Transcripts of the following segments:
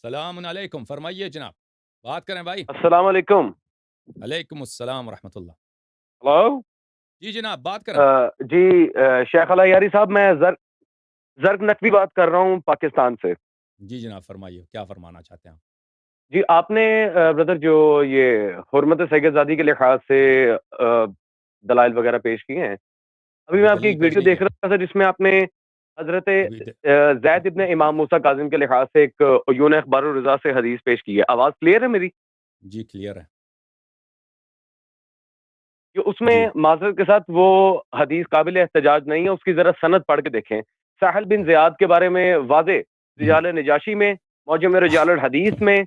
سلام علیکم، فرمائیے جناب، بات کریں بھائی۔ السلام علیکم۔ علیکم السلام ورحمۃ اللہ۔ ہلو۔ جی جناب، بات کریں۔ جی شیخ یاری صاحب، میں زرق نقوی بات کر رہا ہوں پاکستان سے۔ جی جناب، فرمائیے، کیا فرمانا چاہتے ہیں آپ؟ جی آپ نے بردر جو یہ حرمت سید زادی کے لحاظ سے دلائل وغیرہ پیش کیے ہیں، ابھی ابھی میں آپ کی دلیل ایک پیش ویڈیو نہیں دیکھ کیا رہا تھا جس میں آپ نے حضرت ابھی زید ابن امام موسیٰ کاظم کے لحاظ سے ایک عیون اخبار الرضا سے حدیث پیش کی ہے۔ آواز کلیئر ہے میری؟ جی کلیئر ہے۔ کہ اس میں جی معذرت کے ساتھ وہ حدیث قابل احتجاج نہیں ہے، اس کی ذرا سند پڑھ کے دیکھیں۔ ساحل بن زیاد کے بارے میں واضح رجال نجاشی میں، معجم رجال الحدیث میں،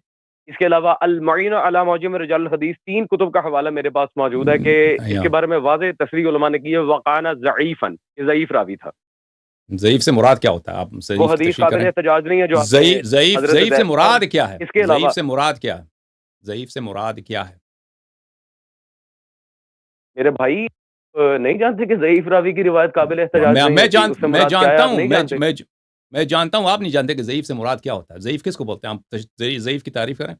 اس کے علاوہ المعین علی معجم رجال الحدیث، 3 کتب کا حوالہ میرے پاس موجود ہے کہ اس یا کے بارے میں واضح تصریح علماء نے کی ہے، وقانا ضعیفاً، یہ ضعیف راوی تھا۔ ضعیف سے مراد کیا ہوتا ہے؟ آپ وہ ضعیف حدیث تشریح قابل کریں۔ احتجاج نہیں ہے جو آپ نے ضعیف حضرت ضعیف سے زید، اور مراد کیا ہے؟ اس کے علاوہ ضعیف سے مراد کیا ہے؟ ضعیف سے مراد کیا ہے؟ میرے بھائی نہیں جانتے کہ ضعیف راوی کی روایت قابل احتجاج نہیں ہوتی؟ اس سے میں مراد کیا ہے جانتا آپ ہوں، نہیں جانتے؟ میں جانتا ہوں، آپ نہیں جانتے کہ ضعیف سے مراد کیا ہوتا ہے۔ ضعیف کس کو بولتے ہیں؟ آپ ضعیف کی تعریف کریں۔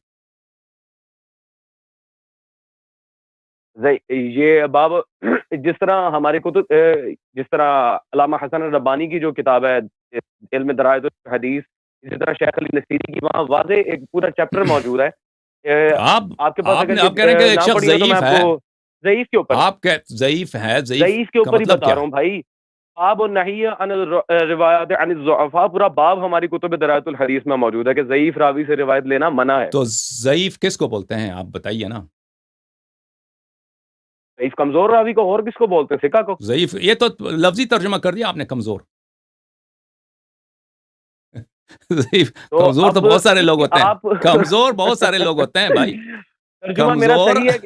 یہ باب جس طرح ہماری کتب، جس طرح علامہ حسن ربانی کی جو کتاب ہے علم درائد الحدیث، اسی طرح شیخ علی نصیری کی وہاں واضح ایک پورا چیپٹر موجود ہے۔ آپ آپ کے پاس آپ اگر کہہ رہے ہیں کہ ایک نہ شخص پڑھی ہو تو میں ضعیف آپ ہے۔ کو ضعیف کے اوپر آپ کہ ضعیف ہے، ضعیف ضعیف کے کا اوپر ہی مطلب بتا کیا رہا ہے؟ ہوں بھائی۔ باب النہی عن الروایات عن الضعفاء، پورا باب ہماری کتب درائد الحدیث میں موجود ہے کہ ضعیف راوی سے روایت لینا منع ہے۔ تو ضعیف کس کو بولتے ہیں؟ آپ بتائیے نا۔ ضعیف کمزور راوی کو، اور کس کو بولتے ہیں؟ ثقہ کو۔ ضعیف یہ تو لفظی ترجمہ کر دیا آپ نے، کمزور۔ ضعیف تو کمزور تو اب بہت سارے لوگ ہوتے ہیں۔ آپ کمزور بہت سارے لوگ ہوتے ہیں بھائی۔ ترجمہ میرا کمزور صحیح ہے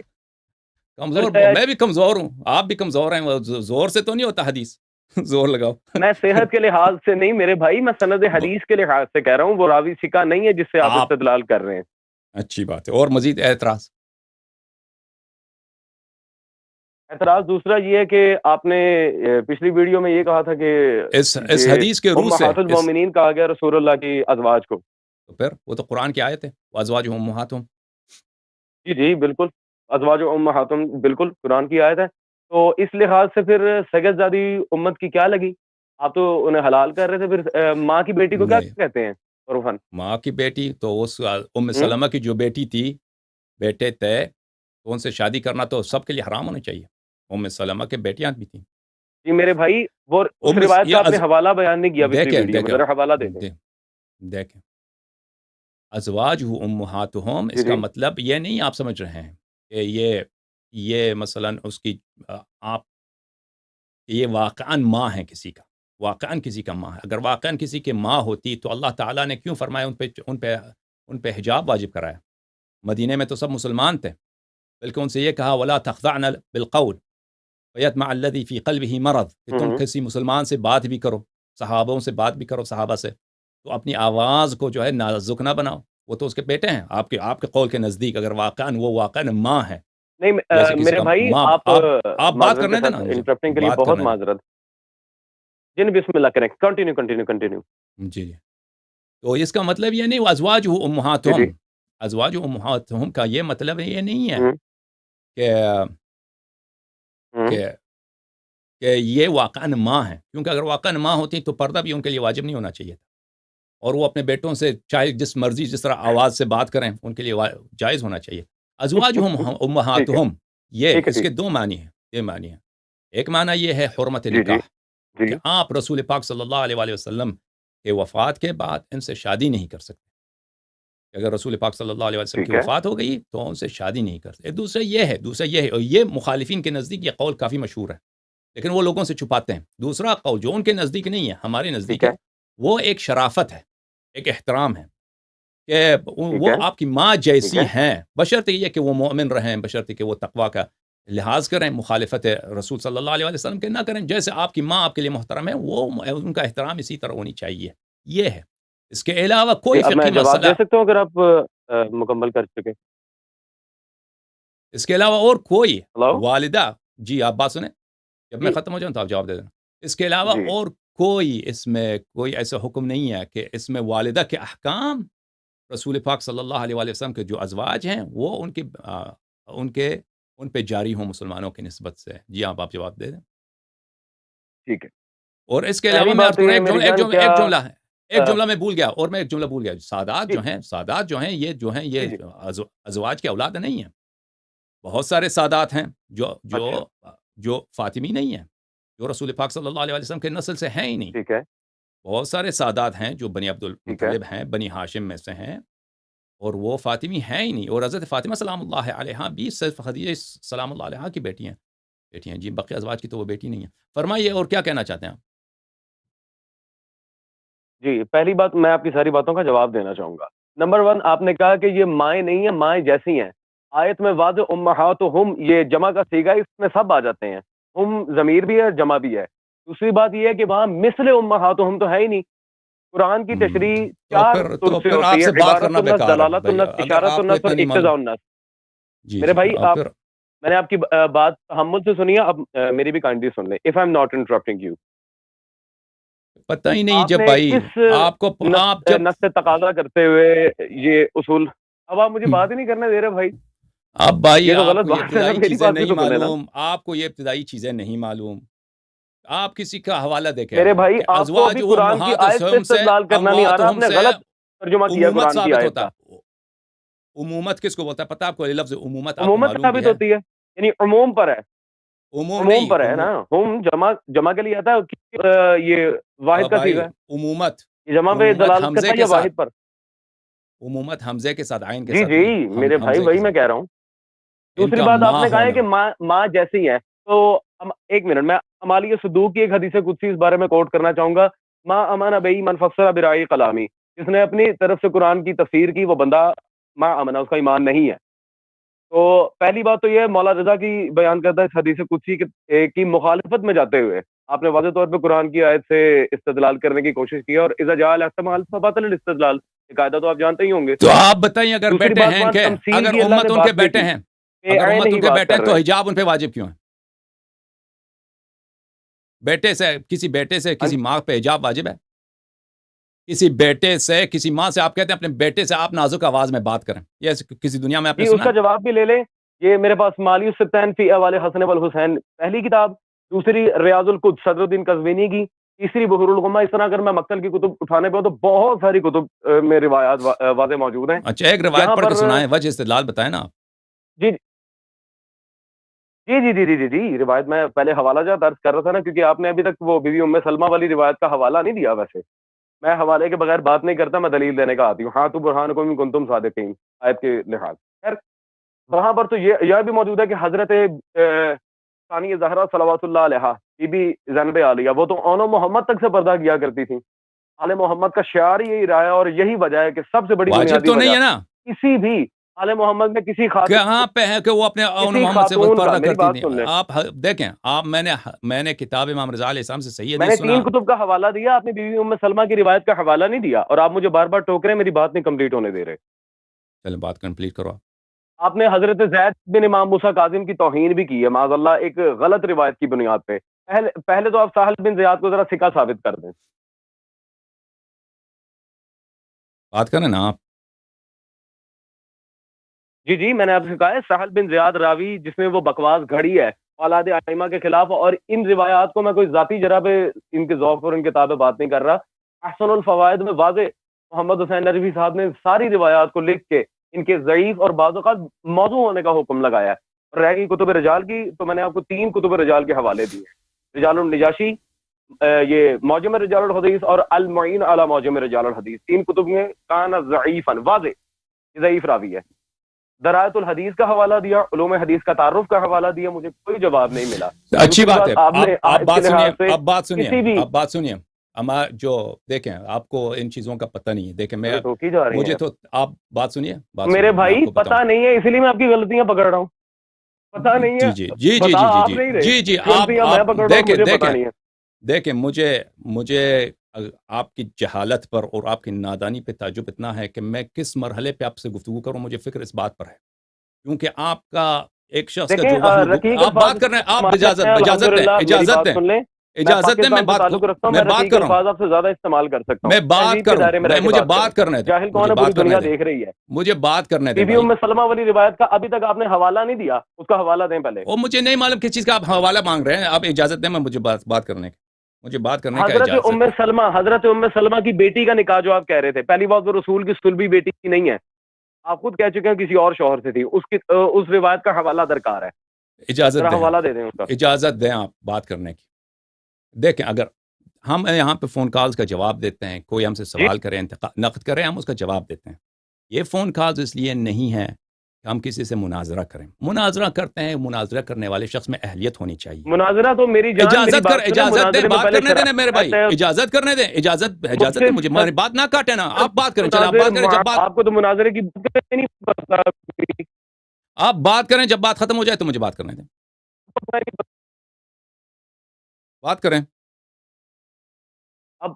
کمزور میں بھی کمزور ہوں، آپ بھی کمزور ہیں۔ وہ زور سے تو نہیں ہوتا حدیث، زور لگاؤ۔ میں صحت کے لحاظ سے نہیں میرے بھائی، میں سند حدیث کے لحاظ سے کہہ رہا ہوں، وہ راوی ثقہ نہیں ہے جس سے آپ آپ استدلال کر رہے ہیں۔ اچھی بات ہے، اور مزید اعتراض؟ اعتراض دوسرا یہ ہے کہ آپ نے پچھلی ویڈیو میں یہ کہا تھا کہ اس یہ حدیث کے روح سے امہات المومنین کہا گیا رسول اللہ کی ازواج کو۔ تو پھر وہ تو قرآن کی آیت ہے، وازواجہم امہاتہم۔ جی جی بالکل، ازواج امہاتہم بالکل قرآن کی آیت ہے۔ تو اس لحاظ سے پھر سید زادی امت کی کیا لگی؟ آپ تو انہیں حلال کر رہے تھے، پھر ماں کی بیٹی کو کیا نہیں، کہتے ہیں عرفاً؟ ماں کی بیٹی تو اس ام سلمہ کی جو بیٹی تھی، بیٹے تھے، تو ان سے شادی کرنا تو سب کے لیے حرام ہونا چاہیے۔ ام سلمہ کے بیٹیاں بھی تھیں۔ جی میرے بھائی، وہ اس روایت کا آپ نے حوالہ بیان نہیں کیا پچھلی ویڈیو میں، ذرا حوالہ دے دیں۔ دیکھیں، ازواج امہاتہم، جی اس کا جی مطلب یہ نہیں آپ سمجھ رہے ہیں کہ یہ مثلا اس کی آپ یہ واقعاً ماں ہے کسی کا، واقعاً کسی کا ماں ہے۔ اگر واقعاً کسی کے ماں ہوتی تو اللہ تعالیٰ نے کیوں فرمایا ان پہ حجاب واجب کرایا؟ مدینے میں تو سب مسلمان تھے، بلکہ ان سے یہ کہا ولا تخضعن بالقول فیطمع الذی فی قلبہ مرض، کہ تم کسی مسلمان سے بات بھی کرو، صحابوں سے بات بھی کرو، صحابہ سے، تو اپنی آواز کو جو ہے نازک نہ بناؤ۔ وہ تو اس کے بیٹے ہیں، آپ کے قول کے نزدیک اگر واقعاً ماں ہے، نہیں جیسے کسی میرے کا بھائی، ماں، آپ آپ بات معذرت کے کرنے دیں ساتھ نا مجھے، انٹرپٹنگ کے لیے بات بہت کرنے دیں۔ معذرت۔ جی بسم اللہ کریں، کنٹینیو۔ جی جی، تو اس کا مطلب یہ نہیں ازواج جی جی امہاتہم، ازواج امہاتہم کا یہ مطلب یہ نہیں ہے ہوں کہ ہوں کہ کہ یہ واقعاً ماں ہے، کیونکہ اگر واقعاً ماں ہوتی تو پردہ بھی ان کے لیے واجب نہیں ہونا چاہیے تھا، اور وہ اپنے بیٹوں سے چاہے جس مرضی جس طرح آواز سے بات کریں ان کے لیے جائز ہونا چاہیے۔ ازواجہم ٹھیک ہے امہاتہم، یہ ٹھیک ہے اس کے ٹھیک دو معنی ہیں، یہ معنی ہے۔ ایک معنی یہ ہے حرمت جی جی نکاح، جی کہ آپ رسول پاک صلی اللہ علیہ وآلہ وسلم کے وفات کے بعد ان سے شادی نہیں کر سکتے۔ اگر رسول پاک صلی اللہ علیہ وسلم کی ٹھیک ہے وفات ہو گئی تو ان سے شادی نہیں کر سکتے۔ دوسرا یہ ہے، اور یہ مخالفین کے نزدیک یہ قول کافی مشہور ہے، لیکن وہ لوگوں سے چھپاتے ہیں۔ دوسرا قول جو ان کے نزدیک نہیں ہے، ہمارے ٹھیک نزدیک ہے ہے، وہ ایک شرافت ہے، ایک احترام ہے، کہ ٹھیک وہ ہے آپ کی ماں ٹھیک جیسی ہے ہیں، بشرطے یہ کہ وہ مومن رہیں، بشرطے کہ وہ تقوی کا لحاظ کریں، مخالفت رسول صلی اللہ علیہ وسلم کے نہ کریں۔ جیسے آپ کی ماں آپ کے لیے محترم ہے، وہ ان کا احترام اسی طرح ہونی چاہیے۔ یہ ہے، اس کے علاوہ جی، کوئی اب میں فقہی جواب مسئلہ، دے سکتا ہوں اگر آپ مکمل کر چکے؟ اس کے علاوہ اور کوئی ہلو والدہ، جی آپ بات سنیں، جب میں جی ختم ہو جاؤں تو آپ جواب دے دینا۔ اس کے علاوہ جی اور کوئی اس میں کوئی ایسا حکم نہیں ہے کہ اس میں والدہ کے احکام رسول پاک صلی اللہ علیہ وآلہ وسلم کے جو ازواج ہیں وہ ان پہ جاری ہوں مسلمانوں کی نسبت سے. جی آپ جواب دے دیں. ٹھیک ہے. اور اس کے پہلی علاوہ میں بات آپ تو کو یہ ہے میری جان کیا ایک جملہ میں بھول گیا، اور میں ایک جملہ بھول گیا. سادات جو ہیں یہ جی ازواج کی اولاد نہیں ہیں. بہت سارے سادات ہیں جو فاطمی نہیں ہیں، جو رسول پاک صلی اللہ علیہ وسلم کے نسل سے ہیں ہی نہیں. ٹھیک ہے. بہت سارے سادات ہیں جو بنی عبد ٹھیک ہے. المطلب ہیں، بنی ہاشم میں سے ہیں، اور وہ فاطمی ہیں ہی نہیں. اور حضرت فاطمہ سلام اللہ علیہا بھی صرف خدیجہ سلام اللہ علیہا کی بیٹی ہیں جی. بقیہ ازواج کی تو وہ بیٹی نہیں ہے. فرمائیے اور کیا کہنا چاہتے ہیں آپ؟ جی پہلی بات میں آپ کی ساری باتوں کا جواب دینا چاہوں گا. نمبر 1 آپ نے کہا کہ یہ مائیں نہیں ہیں، مائیں جیسی ہیں. آیت میں واضح امہاتہم یہ جمع کا صیغہ اس میں سب آ جاتے ہیں. ضمیر بھی ہے، جمع بھی ہے. دوسری بات یہ ہے کہ وہاں مثل امہاتہم تو ہے ہی نہیں. قرآن کی تشریح 4 طرق سے ہوتی ہے: عبارت النص، دلالت النص، اشارت النص اور اقتضاء النص. میرے بھائی میں نے آپ کی بات تحمل سے سنی ہے، اب میری بھی کائنڈلی سن لیں. If I am not interrupting you. پتہ ہی نہیں آپ جب نے بھائی کس آپ کو نص سے تقاضا کرتے ہوئے یہ اصول، اب آپ مجھے بات ہی نہیں کرنے دے رہے بھائی. اب بھائی یہ تو آپ غلط کو یہ بات ہے نا، ابتدائی میری چیزیں بات بھی نہیں تو سنیں نا. معلوم، آپ کو یہ ابتدائی چیزیں نہیں معلوم. آپ کسی کا حوالہ دے کے میرے آئیں بھائی کہ آپ کو ابھی قرآن کی آیت سے استدلال کرنا نہیں آ رہا، آپ نے غلط ترجمہ کیا عمومت قرآن کی ثابت آیت ہوتا کا. ہے. عمومت کس کو بولتا ہے پتہ آپ کو؟ لفظ عمومت آپ کو عمومت معلوم بھی ثابت ہے؟ ہوتی ہے، یعنی عموم پر ہے. عموم عموم نہیں، پر ہے نا. ہم جمع کے لیے آتا ہے، یہ واحد کا بھائی صیغہ ہے. عمومت یہ جمع پہ دلالت کرتا ہے یا واحد پر؟ عمومت حمزے کے ساتھ، عین کے جی ساتھ جی نہیں، میرے بھائی حمزے کے وہی میں ساتھ. کہہ رہا ہوں. ان دوسری کا بات آپ ماں نے کہا ہے ہونا. کہ ماں جیسی ہے، تو ایک منٹ میں امالی صدوق کی ایک حدیث قدسی اس بارے میں کوٹ کرنا چاہوں گا. ماں امان بئی من فسر برائی کلامی، جس نے اپنی طرف سے قرآن کی تفسیر کی وہ بندہ ماں امنا، اس کا ایمان نہیں ہے. تو پہلی بات تو یہ مولا رضا کی بیان کرتا ہے اس حدیث قدسی کی مخالفت میں جاتے ہوئے آپ نے واضح طور پہ قرآن کی آیت سے استدلال کرنے کی کوشش کی، اور اذا جاء الاحتمال فباطل الاستدلال، یہ قاعدہ تو آپ جانتے ہی ہوں گے. تو آپ بتائیں اگر دوسری بیٹے بات ہیں وہاں کہ تمثیل اگر کی اللہ امت نے ان کے بات نہیں بیٹے کی. ہیں، اگر امت ان کے بیٹے ہیں تو حجاب ان پہ واجب کیوں ہے؟ بیٹے سے کسی ماں پہ حجاب واجب ہے؟ کسی بیٹے سے کسی ماں سے آپ کہتے ہیں اپنے بیٹے سے آپ نازک آواز میں بات کریں، یہ کسی دنیا میں آپ نے جی اس سنا؟ کا جواب بھی لے لیں. یہ میرے پاس مالی الستین فی احوال حسن والحسین پہلی کتاب، دوسری ریاض القدس صدر الدین قزوینی کی، تیسری بحور الغمہ. اس طرح اگر میں مکتل کی کتب اٹھانے پہ تو بہت ساری کتب میں روایات واضح موجود ہیں. اچھا ایک روایت پڑھ کے سنائیں، وجہ استدلال بتائیں نا آپ. جی جی جی جی جی جی جی روایت میں پہلے حوالہ جات عرض کر رہا تھا نا، کیونکہ آپ نے ابھی تک وہ بی بی ام سلمہ والی روایت کا حوالہ نہیں دیا. ویسے میں حوالے کے بغیر بات نہیں کرتا، میں دلیل دینے کا آتی ہوں. ہاں تو برہانکم ان کنتم صادقین آیت کے لحاظ. خیر وہاں پر تو یہ بھی موجود ہے کہ حضرت ثانی زہرا صلوات اللہ علیہا بی بی زینب عالیہ وہ تو اونو محمد تک سے پردہ کیا کرتی تھی. آل محمد کا شعار یہی رہا ہے، اور یہی وجہ ہے کہ سب سے بڑی واجب بنیادی تو نہیں وجہ ہے نا، کسی بھی آل محمد میں کسی کہاں پہ ہے کہ وہ اپنے اون کسی محمد سے خاتون کا، پردہ میری کرتی بات تھی. سن لیں، آپ دیکھیں، آپ میں نے کتاب امام رضا علیہ السلام سے صحیح میں نے حدیث سنا. 3 کتب کا حوالہ دیا، آپ نے بی بی ام سلمہ کی روایت کا حوالہ نہیں دیا، اور آپ مجھے بار بار ٹوک رہے ہیں، میری بات نہیں کمپلیٹ ہونے دے رہے. چلیں بات کمپلیٹ کرو. آپ نے حضرت زید بن امام موسیٰ کاظم کی توہین بھی کی ہے معاذ اللہ ایک غلط روایت کی بنیاد پہ. پہلے تو آپ سہل بن زیاد کو ذرا ثقہ ثابت کر دیں. بات کریں نا آپ. جی جی میں نے آپ سے کہا ہے سہل بن زیاد راوی جس نے وہ بکواس گھڑی ہے اولاد ائمہ کے خلاف، اور ان روایات کو میں کوئی ذاتی جرح پہ ان کے ذوق اور ان کتاب پہ بات نہیں کر رہا. احسن الفوائد میں واضح محمد حسین نجوی صاحب نے ساری روایات کو لکھ کے ان کے ضعیف اور بعض اوقات موضوع ہونے کا حکم لگایا ہے. رہ گئی کتب رجال کی، تو میں نے آپ کو 3 کتب رجال کے حوالے دیے: رجال النجاشی، یہ معجم رجال الحدیث، اور المعین علی معجم رجال الحدیث. 3 کتب میں کان ضعیفا، واضح ضعیف راوی ہے. درایت الحدیث کا حوالہ دیا، علوم حدیث کا تعارف کا حوالہ دیا، مجھے کوئی جواب نہیں ملا. اچھی بات ہے. آپ بات سنیے، اب بات سنیے. جو دیکھیں آپ کو ان چیزوں کا پتہ نہیں ہے. دیکھیں مجھے تو آپ بات سنیے. میرے بھائی پتہ نہیں ہے، اسی لیے میں آپ کی غلطیاں پکڑ رہا ہوں. پتہ نہیں ہے، جی جی جی بتا جی آپ نہیں رہے، جی غلطیاں میں پکڑ رہا ہوں، مجھے پتہ نہیں ہے. دیکھیں مجھے آپ کی جہالت پر اور آپ کی نادانی پہ تعجب اتنا ہے کہ میں کس مرحلے پہ آپ سے گفتگو کروں، مجھے فکر اس بات پر ہے. کیونکہ آپ کا ایک شخص کا جو آپ بات کر رہے ہیں، آپ اجازت دیں اجازت دیں، میں پاکستان سے بات تعلق رکھتا ہوں، میں میں بات رفیق کر رہا ہوں، الفاظ آپ سے زیادہ استعمال کر سکتا ہوں، میں بات تہذیب کے کروں، دائرے میں رہ کے مجھے بات بات کریں۔ کرنے دیں، جاہل کون مجھے ہے؟ بات پوری کرنے دنیا دیں، دیکھ رہی ہے۔ مجھے بات کرنے دیں بی بی بھائی۔ ام سلمہ والی روایت کا ابھی تک آپ نے حوالہ نہیں دیا، اس کا حوالہ دیں پہلے۔ وہ مجھے نہیں معلوم کس چیز کا آپ حوالہ مانگ رہے ہیں، آپ اجازت دیں، میں مجھے بات کرنے کی، مجھے بات کرنے کا حضرت اجازت دیں۔ حضرت ام سلمہ کی بیٹی کا نکاح جو آپ کہہ رہے تھے، پہلی بات وہ رسول کی صلبی بیٹی کی نہیں ہے، آپ خود کہہ چکے ہیں کسی اور شوہر سے تھی، اس روایت کا حوالہ درکار ہے، اجازت ذرا دیں حوالہ آپ، دے دیں اس کا۔ اجازت دیں آپ بات کرنے کی۔ دیکھیں، اگر ہم یہاں پہ فون کالز کا جواب دیتے ہیں، کوئی ہم سے جی سوال کرے، نقد کرے، ہم اس کا جواب دیتے ہیں۔ یہ فون کالز اس لیے نہیں ہے کہ ہم کسی سے مناظرہ کریں، مناظرہ کرتے ہیں، مناظرہ کرنے والے شخص میں اہلیت ہونی چاہیے۔ مناظرہ تو میری جان، میری بات سنیں، اجازت دیں، مناظرے میں بات پہلے کرنے دیں میرے بھائی، شرائط ہے۔ اجازت کرنے دیں، اجازت مجھے دیں مجھے، ہماری بات نہ کاٹے نا، آپ بات کریں، چلیں آپ بات کریں، جب بات آپ کو تو مناظرے کی بات نہیں پتا۔ آپ بات کریں، جب بات ختم ہو جائے تو مجھے بات کرنے دیں، بات کریں۔ اب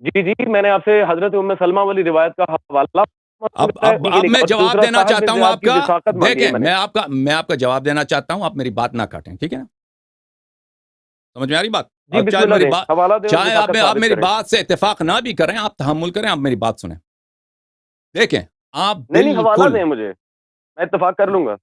جی جی، میں نے آپ سے حضرت ام سلمہ والی روایت کا حوالہ اب میں اور جواب دوسرا دینا ساحل چاہتا بن ہوں زیاد آپ کی کا، وثاقت مانگی ہے دیکھیں میں نے۔ میں آپ کا جواب دینا چاہتا ہوں، آپ میری بات نہ کاٹیں، ٹھیک ہے نا؟ سمجھ میں آ رہی بات؟ جی اور بسم اللہ دیں، حوالہ دیں اور چاہے آپ وثاقت ثابت میری کریں۔ بات سے اتفاق نہ بھی کریں، آپ تحمل کریں، آپ میری بات سنیں۔ دیکھیں، آپ نہیں حوالہ بالکل، دیں مجھے، میں اتفاق کر لوں گا۔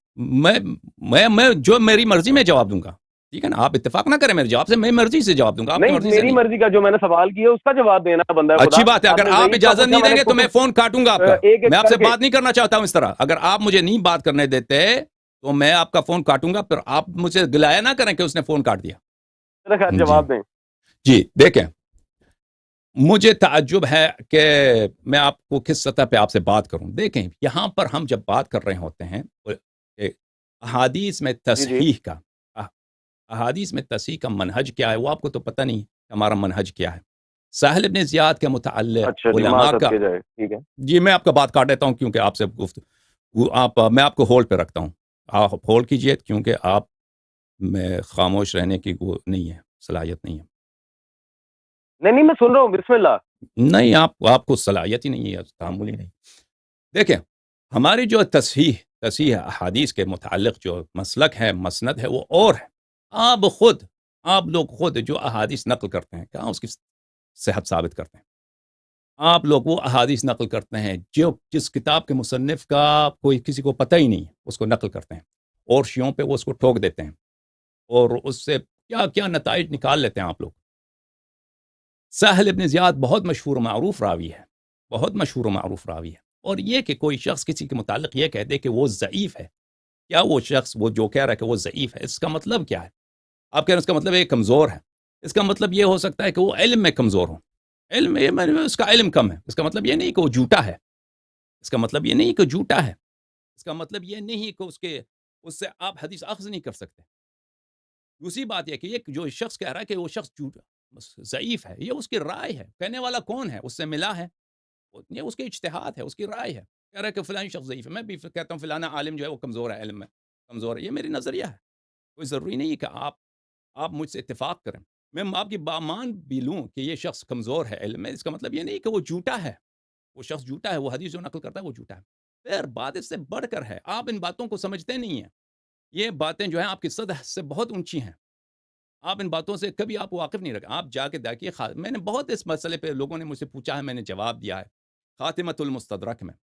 میں جو میری مرضی میں جواب دوں گا، ٹھیک ہے نا؟ آپ اتفاق نہ کریں میرے جواب سے، میں مرضی سے جواب دوں گا، آپ کی نہیں، مرضی سے میری نہیں۔ مرضی کا جو میں نے سوال کیا اس کا جواب دینا بندہ خدا۔ اچھی بات ہے، اگر نے آپ ضعیف کا اجازت پوچھا، نہیں میں دیں نے گے تو میں کتب فون کاٹوں گا آپ کا، ایک ایک میں آپ کر سے کے۔ بات نہیں کرنا چاہتا ہوں اس طرح۔ اگر آپ مجھے نہیں بات کرنے دیتے تو میں آپ کا فون کاٹوں گا، پھر آپ مجھے گلایا نہ کریں کہ اس نے فون کاٹ دیا۔ خیر جی جواب دیں۔ جی، دیکھیں، مجھے تعجب ہے کہ میں آپ کو کس سطح پہ آپ سے بات کروں۔ دیکھیں، یہاں پر ہم جب بات کر رہے ہوتے ہیں احادیث میں جی جی تصحیح کا، احادیث میں تصحیح کا منہج کیا ہے، وہ آپ کو تو پتہ نہیں کہ ہمارا منہج کیا ہے۔ سہل ابن زیاد کے متعلق اچھا جی، علماء معذرت کا، کی جائے، ٹھیک ہے۔ جی میں آپ کا بات کاٹ دیتا ہوں کیونکہ آپ سے میں آپ کو ہولڈ پہ رکھتا ہوں، آپ ہولڈ کیجئے، کیونکہ آپ میں خاموش رہنے کی وہ نہیں ہے، صلاحیت نہیں ہے۔ نہیں نہیں، میں سن رہا ہوں، بسم اللہ۔ نہیں، آپ کو صلاحیت ہی نہیں ہے، تعامل ہی نہیں۔ دیکھیں، ہماری جو تصحیح احادیث کے متعلق جو مسلک ہے، مسند ہے، وہ اور ہے۔ آپ لوگ خود جو احادیث نقل کرتے ہیں، کہاں اس کی صحت ثابت کرتے ہیں؟ آپ لوگ وہ احادیث نقل کرتے ہیں جس کتاب کے مصنف کا کوئی کسی کو پتہ ہی نہیں ہے، اس کو نقل کرتے ہیں، اور شیعوں پہ وہ اس کو ٹھوک دیتے ہیں، اور اس سے کیا کیا نتائج نکال لیتے ہیں آپ لوگ۔ سہل ابن زیاد بہت مشہور و معروف راوی ہے، بہت مشہور و معروف راوی ہے، اور یہ کہ کوئی شخص کسی کے متعلق یہ کہہ دے کہ وہ ضعیف ہے، کیا وہ شخص وہ جو کہہ رہا ہے کہ وہ ضعیف ہے، اس کا مطلب کیا ہے؟ آپ کہہ رہے ہیں اس کا مطلب یہ کمزور ہے، اس کا مطلب یہ ہو سکتا ہے کہ وہ علم میں کمزور ہو، اس کا علم کم ہے، اس کا مطلب یہ نہیں کہ وہ جھوٹا ہے، اس کا مطلب یہ نہیں کہ جھوٹا ہے، اس کا مطلب یہ نہیں کہ اس سے آپ حدیث اخذ نہیں کر سکتے۔ دوسری بات یہ کہ یہ جو شخص کہہ رہا ہے کہ وہ شخص ضعیف ہے، یہ اس کی رائے ہے، کہنے والا کون ہے؟ اس سے ملا ہے، یہ اس کے اجتہاد ہے، اس کی رائے ہے، کہہ رہا ہے کہ فلانی شخص ضعیف ہے، میں بھی کہتا ہوں فلانا عالم جو ہے وہ کمزور ہے، علم میں کمزور ہے، یہ میری نظریہ ہے، کوئی ضروری نہیں ہے کہ آپ مجھ سے اتفاق کریں، میں آپ کی بامان بھی لوں کہ یہ شخص کمزور ہے علم میں، اس کا مطلب یہ نہیں کہ وہ جھوٹا ہے، وہ شخص جھوٹا ہے، وہ حدیث جو نقل کرتا ہے وہ جھوٹا ہے۔ پھر بات اس سے بڑھ کر ہے، آپ ان باتوں کو سمجھتے نہیں ہیں، یہ باتیں جو ہیں آپ کی سطح سے بہت اونچی ہیں، آپ ان باتوں سے کبھی آپ واقف نہیں رکھے، آپ جا کے دیکھیے، میں نے بہت اس مسئلے پہ لوگوں نے مجھ سے پوچھا ہے، میں نے جواب دیا ہے، خاتمۃ المستدرک میں،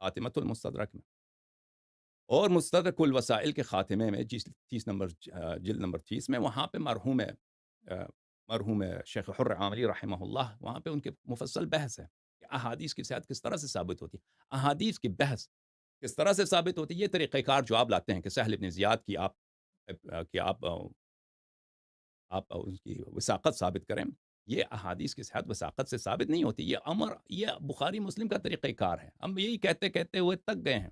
خاتمۃ المستدرک میں، اور مستدرک الوسائل کے خاتمے میں، 30 نمبر جلد نمبر 30 میں، وہاں پہ مرحوم شیخ حر عامری رحمہ اللہ، وہاں پہ ان کے مفصل بحث ہے کہ احادیث کی صحت کس طرح سے ثابت ہوتی ہے، احادیث کی بحث کس طرح سے ثابت ہوتی ہے، یہ طریقہ کار جو آپ لاتے ہیں کہ سہل ابن زیاد کی آپ اس کی وثاقت ثابت کریں، یہ احادیث کی صحت وثاقت سے ثابت نہیں ہوتی، یہ بخاری مسلم کا طریقہ کار ہے۔ ہم یہی کہتے ہوئے تک گئے ہیں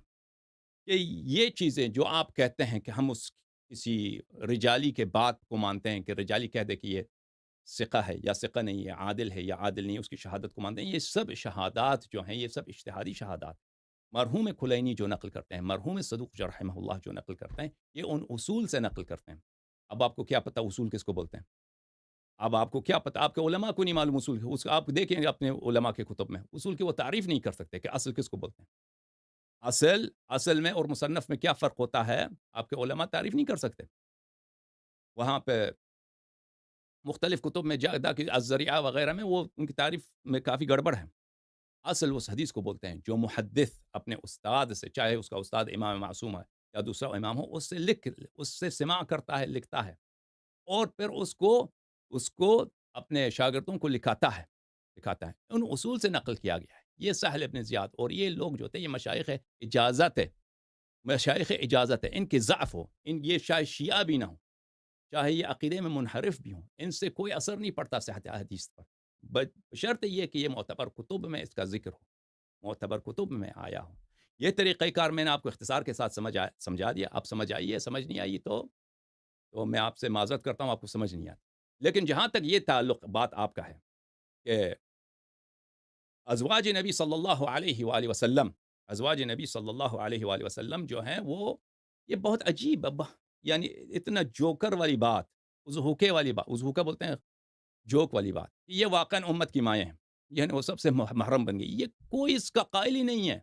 کہ یہ چیزیں جو آپ کہتے ہیں کہ ہم اس کسی رجالی کے بات کو مانتے ہیں، کہ رجالی کہہ دے کہ یہ ثقہ ہے یا ثقہ نہیں ہے، عادل ہے یا عادل نہیں، اس کی شہادت کو مانتے ہیں، یہ سب شہادات جو ہیں، یہ سب اجتہادی شہادات، مرحوم کلینی جو نقل کرتے ہیں، مرحوم صدوق رحمہ اللہ جو نقل کرتے ہیں، یہ ان اصول سے نقل کرتے ہیں۔ اب آپ کو کیا پتہ اصول کس کو بولتے ہیں؟ اب آپ کو کیا پتہ؟ آپ کے علماء کو نہیں معلوم اصول، آپ دیکھیں گے اپنے علماء کے کتب میں اصول کی وہ تعریف نہیں کر سکتے کہ اصل کس کو بولتے ہیں۔ اصل میں اور مصنف میں کیا فرق ہوتا ہے، آپ کے علماء تعریف نہیں کر سکتے۔ وہاں پہ مختلف کتب میں جادا کی الذریعہ وغیرہ میں وہ ان کی تعریف میں کافی گڑبڑ ہے. اصل اس حدیث کو بولتے ہیں جو محدث اپنے استاد سے، چاہے اس کا استاد امام معصوم ہے یا دوسرا امام ہو، اس سے سماع کرتا ہے، لکھتا ہے، اور پھر اس کو اپنے شاگردوں کو لکھاتا ہے. ان اصول سے نقل کیا گیا ہے. یہ سہل ابن زیاد اور یہ لوگ جو تھے یہ مشائخ اجازت ہے. ان کے ضعف ہو، یہ شاید شیعہ بھی نہ ہو، چاہے یہ عقیدے میں منحرف بھی ہوں، ان سے کوئی اثر نہیں پڑتا صحت حدیث پر، بشرط یہ کہ یہ معتبر کتب میں اس کا ذکر ہو، معتبر کتب میں آیا ہو. یہ طریقہ کار میں نے آپ کو اختصار کے ساتھ سمجھا دیا. آپ سمجھ آئیے، سمجھ نہیں آئی تو میں آپ سے معذرت کرتا ہوں، آپ کو سمجھ نہیں آتی. لیکن جہاں تک یہ تعلق بات آپ کا ہے کہ ازواج نبی صلی اللہ علیہ وآلہ وسلم، ازواج نبی صلی اللہ علیہ وآلہ وسلم جو ہیں وہ یہ بہت عجیب، یعنی اتنا جوکر والی بات، ازہوکے والی بات، ازہوکا بولتے ہیں جوک والی بات، یہ واقعاً امت کی مائیں ہیں، یعنی وہ سب سے محرم بن گئی. یہ کوئی اس کا قائل ہی نہیں ہے،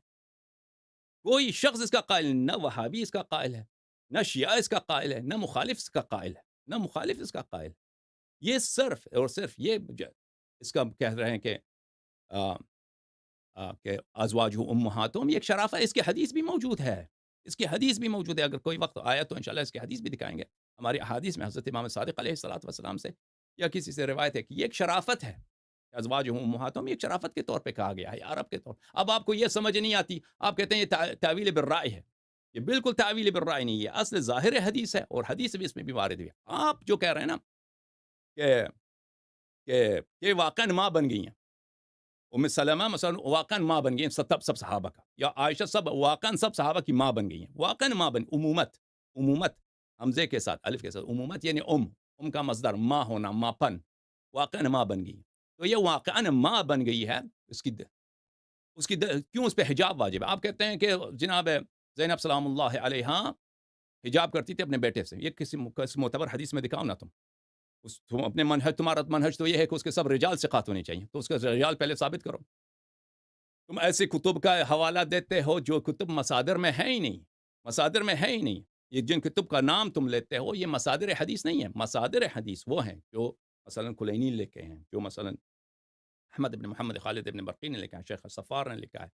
کوئی شخص اس کا قائل نہیں. نہ وہابی اس کا قائل ہے، نہ شیعہ اس کا قائل ہے، نہ مخالف اس کا قائل ہے، نہ مخالف اس کا قائل ہے. یہ صرف اور صرف یہ اس کا کہہ رہے ہیں کہ ازواج امہاتہم، یہ ایک شرافہ. اس کی حدیث بھی موجود ہے، اس کی حدیث بھی موجود ہے. اگر کوئی وقت آیا تو انشاءاللہ اس کی حدیث بھی دکھائیں گے. ہماری احادیث میں حضرت امام صادق علیہ الصلوۃ والسلام سے یا کسی سے روایت ہے کہ یہ ایک شرافت ہے. ازواج امہاتہم یہ ایک شرافت کے طور پہ کہا گیا ہے، عرب کے طور. اب آپ کو یہ سمجھ نہیں آتی، آپ کہتے ہیں یہ تعویل بالرائے ہے. یہ بالکل تعویل بالرائے نہیں ہے، اصل ظاہر حدیث ہے اور حدیث بھی اس میں بھی وارد ہے. آپ جو کہہ رہے ہیں نا کہ واقعاً ماں بن گئی ہیں، ام سلمہ مثلا واقعاً ماں بن گئی ہیں سب صحابہ کا، یا عائشہ سب واقعاً سب صحابہ کی ماں بن گئی ہیں، واقعاً ماں بن. عمومت حمزے کے ساتھ، الف کے ساتھ، عمومت یعنی ام کا مصدر ماں ہونا، ماں پن، واقعاً ماں بن گئی. تو یہ واقعاً ماں بن گئی ہے. کیوں اس پہ حجاب واجب ہے؟ آپ کہتے ہیں کہ جناب زینب سلام اللہ علیہا حجاب کرتی تھی اپنے بیٹے سے. یہ کسی معتبر حدیث میں دکھاؤ نا. تم اپنے تمہارا منہج تو یہ ہے کہ اس کے سب رجال ثقات ہونے چاہیے، تو اس کا رجال پہلے ثابت کرو. تم ایسے کتب کا حوالہ دیتے ہو جو کتب مصادر میں ہے ہی نہیں. یہ جن کتب کا نام تم لیتے ہو یہ مصادر حدیث نہیں ہے. مصادر حدیث وہ ہیں جو مثلا کلینی لکھے ہیں، جو مثلا احمد ابن محمد خالد ابن برقی نے لکھا ہے، شیخ صفار نے لکھا ہے،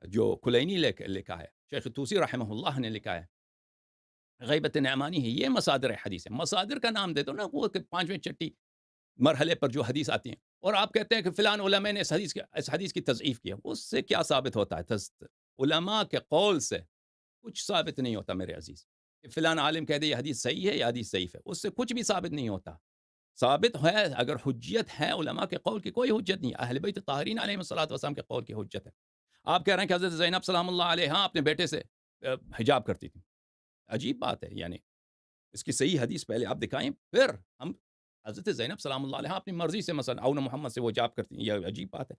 جو کلینی لکھا ہے، شیخ توسی رحمہ اللہ نے لکھا ہے، غیبت نعمانی ہے. یہ مصادر حدیث ہے. مصادر کا نام دے دو نا، وہ پانچویں چٹی مرحلے پر جو حدیث آتی ہیں، اور آپ کہتے ہیں کہ فلان علماء نے اس حدیث کی تضعیف کیا. اس سے کیا ثابت ہوتا ہے؟ علماء کے قول سے کچھ ثابت نہیں ہوتا میرے عزیز. کہ فلان عالم کہہ دے یہ حدیث صحیح ہے یا حدیث ضعیف ہے، اس سے کچھ بھی ثابت نہیں ہوتا. ثابت ہے اگر حجت ہے علماء کے قول کی، کوئی حجت نہیں. اہل بیت طاہرین علیہ الصلوۃ والسلام کے قول کی حجت ہے. آپ کہہ رہے ہیں کہ حضرت زینب سلام اللہ علیہا اپنے بیٹے سے حجاب کرتی تھی. عجیب بات ہے. یعنی اس کی صحیح حدیث پہلے آپ دکھائیں، پھر ہم. حضرت زینب سلام اللہ علیہا اپنی مرضی سے مثلا اون محمد سے وہ حجاب کرتی ہیں، یہ عجیب بات ہے.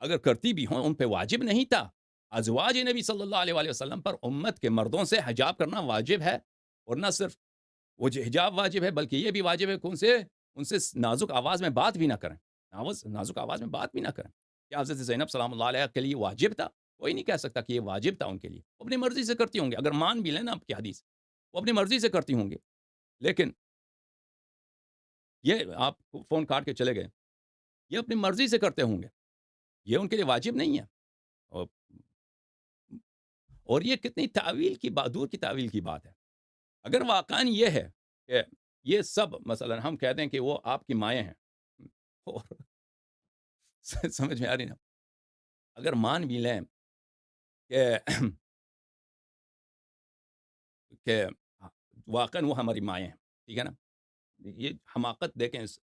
اگر کرتی بھی ہوں ان پہ واجب نہیں تھا. ازواج نبی صلی اللہ علیہ وآلہ وسلم پر امت کے مردوں سے حجاب کرنا واجب ہے، اور نہ صرف وہ حجاب واجب ہے بلکہ یہ بھی واجب ہے کہ ان سے نازک آواز میں بات بھی نہ کریں. نازک آواز میں بات بھی نہ کریں. کیا حضرت زینب سلام اللہ علیہ کے لیے واجب تھا؟ کوئی نہیں کہہ سکتا کہ یہ واجب تھا ان کے لیے. وہ اپنی مرضی سے کرتی ہوں گے، اگر مان بھی لیں نا آپ کی حدیث، وہ اپنی مرضی سے کرتی ہوں گے. لیکن یہ آپ فون کاٹ کے چلے گئے، یہ اپنی مرضی سے کرتے ہوں گے، یہ ان کے لیے واجب نہیں ہے. اور یہ کتنی تعویل کی بات، دور کی تعویل کی بات ہے. اگر واقعاً یہ ہے کہ یہ سب مثلا ہم کہہ دیں کہ وہ آپ کی مائیں ہیں، اور سمجھ میں آ رہی نا، اگر مان بھی لیں کہ واقعاً وہ ہماری مائیں ہیں، ٹھیک ہے نا. یہ حماقت دیکھیں اس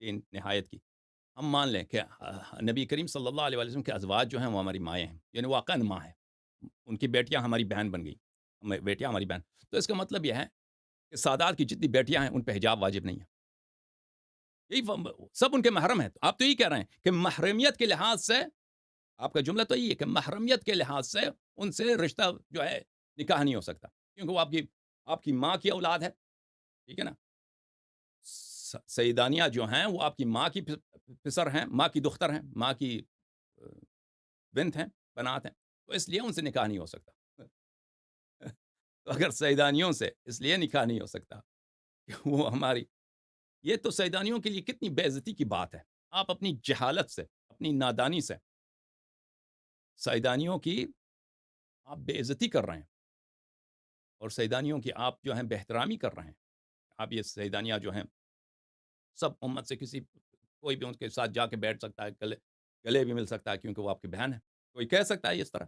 نہایت کی. ہم مان لیں کہ نبی کریم صلی اللہ علیہ وسلم کے ازواج جو ہیں وہ ہماری مائیں ہیں، یعنی واقعاً ماں ہیں. ان کی بیٹیاں ہماری بہن بن گئی، بیٹیاں ہماری بہن. تو اس کا مطلب یہ ہے کہ سادات کی جتنی بیٹیاں ہیں ان پہ حجاب واجب نہیں ہے. یہی سب ان کے محرم ہیں. تو آپ تو یہی کہہ رہے ہیں کہ محرمیت کے لحاظ سے، آپ کا جملہ تو یہی ہے کہ محرمیت کے لحاظ سے ان سے رشتہ جو ہے نکاح نہیں ہو سکتا، کیونکہ وہ آپ کی ماں کی اولاد ہے. ٹھیک ہے نا. سیدانیہ جو ہیں وہ آپ کی ماں کی پسر ہیں، ماں کی دختر ہیں، ماں کی بنت ہیں، بنات ہیں. تو اس لیے ان سے نکاح نہیں ہو سکتا. تو اگر سیدانیوں سے اس لیے نکاح نہیں ہو سکتا کہ وہ ہماری یہ تو سیدانیوں کے لیے کتنی بے عزتی کی بات ہے. آپ اپنی جہالت سے، اپنی نادانی سے سیدانیوں کی آپ بے عزتی کر رہے ہیں، اور سیدانیوں کی آپ جو ہیں بہترامی کر رہے ہیں. آپ یہ سیدانیہ جو ہیں سب امت سے کوئی بھی ان کے ساتھ جا کے بیٹھ سکتا ہے، گلے بھی مل سکتا ہے، کیونکہ وہ آپ کی بہن ہے. کوئی کہہ سکتا ہے اس طرح.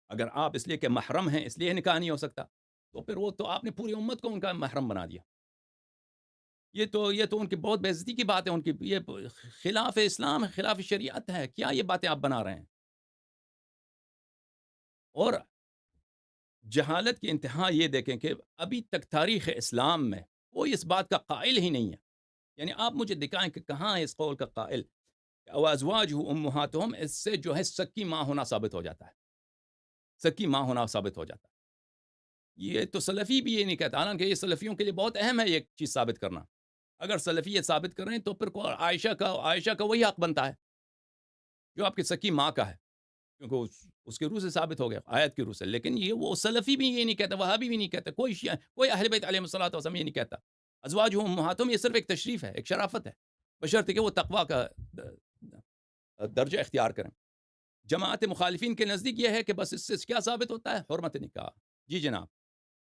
اگر آپ اس لیے کہ محرم ہیں اس لیے نکاح نہیں ہو سکتا، تو پھر وہ تو آپ نے پوری امت کو ان کا محرم بنا دیا. یہ تو ان کی بہت بے عزتی کی بات ہے. ان کی یہ خلاف اسلام ہے، خلاف شریعت ہے. کیا یہ باتیں آپ بنا رہے ہیں؟ اور جہالت کی انتہا یہ دیکھیں کہ ابھی تک تاریخ اسلام میں کوئی اس بات کا قائل ہی نہیں ہے. یعنی آپ مجھے دکھائیں کہ کہاں ہے اس قول کا قائل. وازواجہ امہاتہم، اس سے جو ہے سکی ماں ہونا ثابت ہو جاتا ہے. سکی ماں ہونا ثابت ہو جاتا ہے. یہ تو سلفی بھی یہ نہیں کہتا، حالانکہ یہ سلفیوں کے لیے بہت اہم ہے یہ چیز ثابت کرنا. اگر سلفی یہ ثابت کر رہے ہیں تو پھر عائشہ کا وہی حق بنتا ہے جو آپ کی سکی ماں کا ہے، کیونکہ اس کے روح سے ثابت ہو گیا، آیت کی روح سے. لیکن یہ وہ سلفی بھی یہ نہیں کہتا، وہابی بھی نہیں کہتا، کوئی اہل بیت علیہ الصلوۃ والسلام یہ نہیں کہتا. ازواجہم امہاتہم یہ صرف ایک تشریف ہے، ایک شرافت ہے، بشرطے کہ وہ تقویٰ کا درجہ اختیار کریں. جماعت مخالفین کے نزدیک یہ ہے کہ بس اس سے کیا ثابت ہوتا ہے؟ حرمت نکاح. جی جناب.